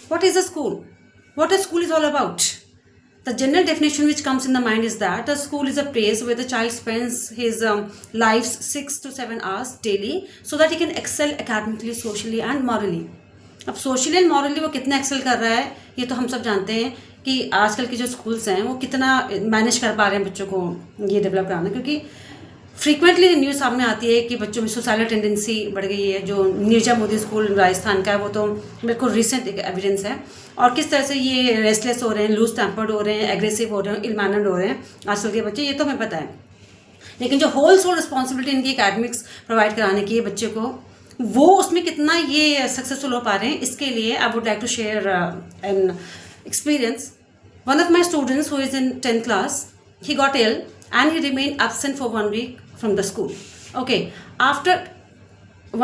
What is a school? What a school is all about? The general definition which comes in the mind is that a school is a place where the child spends his life's 6 to 7 hours daily so that he can excel academically, socially and morally. अब socially and morally वो कितना Excel कर रहा है ये तो हम सब जानते हैं कि आजकल के जो स्कूल्स हैं वो कितना मैनेज कर पा रहे हैं बच्चों को ये डेवलप कराना, क्योंकि फ्रीक्वेंटली न्यूज़ सामने आती है कि बच्चों में सुसाइडल टेंडेंसी बढ़ गई है। जो नीरजा मोदी स्कूल राजस्थान का है वो तो बिल्कुल रिसेंट एक एविडेंस है, और किस तरह से ये रेस्टलेस हो रहे हैं, लूज टेम्पर्ड हो रहे हैं, एग्रेसिव हो रहे हैं, इल मैनर्ड हो रहे हैं आजकल के बच्चे, ये तो हमें पता है। लेकिन जो होल सोल रिस्पॉन्सिबिलिटी इनकी एकेडमिक्स प्रोवाइड कराने की है बच्चे को, वो उसमें कितना ये सक्सेसफुल हो पा रहे हैं, इसके लिए I would like to share an experience. One of my students who is in 10th class, he got ill and he remained absent for 1 week from the school. Okay, after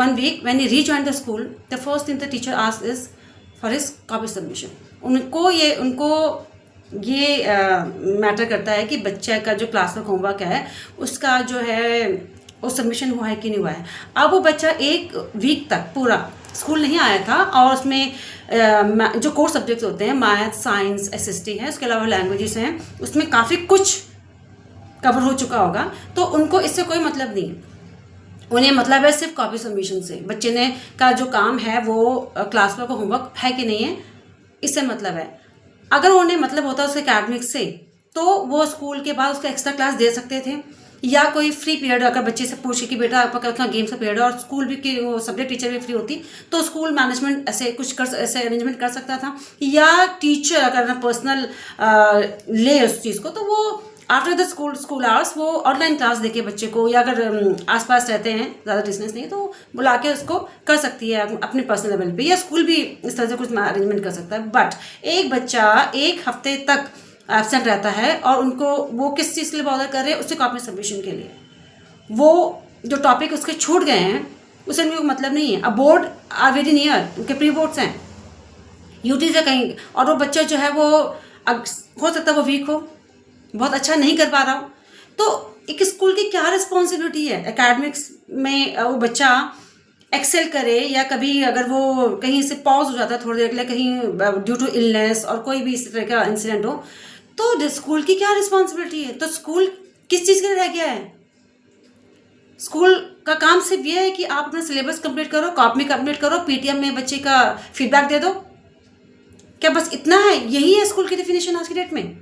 1 week, when he rejoined the school, the first thing the teacher asked is for his copy submission. उनको ये matter करता है कि बच्चे का जो class work homework है उसका जो है वो सबमिशन हुआ है कि नहीं हुआ है. अब वो बच्चा 1 वीक तक पूरा स्कूल नहीं आया था, और उसमें जो कोर सब्जेक्ट्स होते हैं मैथ, साइंस, एसएसटी है, उसके अलावा लैंग्वेजेस हैं, उसमें काफ़ी कुछ कवर हो चुका होगा. तो उनको इससे कोई मतलब नहीं, उन्हें मतलब है सिर्फ कॉपी सबमिशन से. बच्चे ने का जो काम है वो क्लास वर्क होमवर्क है कि नहीं है, इससे मतलब है. अगर उन्हें मतलब होता उसके एकेडमिक्स से तो वो स्कूल के बाद उसका एक्स्ट्रा क्लास दे सकते थे, या कोई फ्री पीरियड अगर बच्चे से पूछे कि बेटा आपका गेम्स का पीरियड है और स्कूल भी की वो सब्जेक्ट टीचर भी फ्री होती तो स्कूल मैनेजमेंट ऐसे अरेंजमेंट कर सकता था, या टीचर अगर पर्सनल ले उस चीज़ को तो वो आफ्टर द स्कूल आवर्स वो ऑनलाइन क्लास देके बच्चे को, या अगर आसपास रहते हैं ज़्यादा डिस्टेंस नहीं तो बुला के उसको कर सकती है अपने पर्सनल लेवल पे, या स्कूल भी इस तरह से कुछ अरेंजमेंट कर सकता है. बट एक बच्चा 1 हफ्ते तक एब्सेंट रहता है और उनको वो किस चीज़ के लिए बॉदर कर रहे हैं, उससे कॉपी सबमिशन के लिए. वो जो टॉपिक उसके छूट गए हैं उससे उनको मतलब नहीं है. अब बोर्ड आर वेरी नियर, उनके प्री बोर्ड्स हैं, यूटीज है कहीं, और वो बच्चा जो है वो हो सकता है वो वीक हो, बहुत अच्छा नहीं कर पा रहा हो. तो एक स्कूल की क्या रिस्पॉन्सिबिलिटी है एकेडमिक्स में वो बच्चा एक्सेल करे, या कभी अगर वो कहीं से पॉज हो जाता है थोड़ी देर के लिए कहीं ड्यू टू इलनेस और कोई भी इस तरह का इंसिडेंट हो, तो स्कूल की क्या रिस्पॉन्सिबिलिटी है. तो स्कूल किस चीज़ के लिए रह गया है? स्कूल का काम सिर्फ ये है कि आप अपना सिलेबस कंप्लीट करो, कॉपी कंप्लीट करो, पीटीएम में बच्चे का फीडबैक दे दो, क्या बस इतना है? यही है स्कूल की डेफिनेशन आज की डेट में.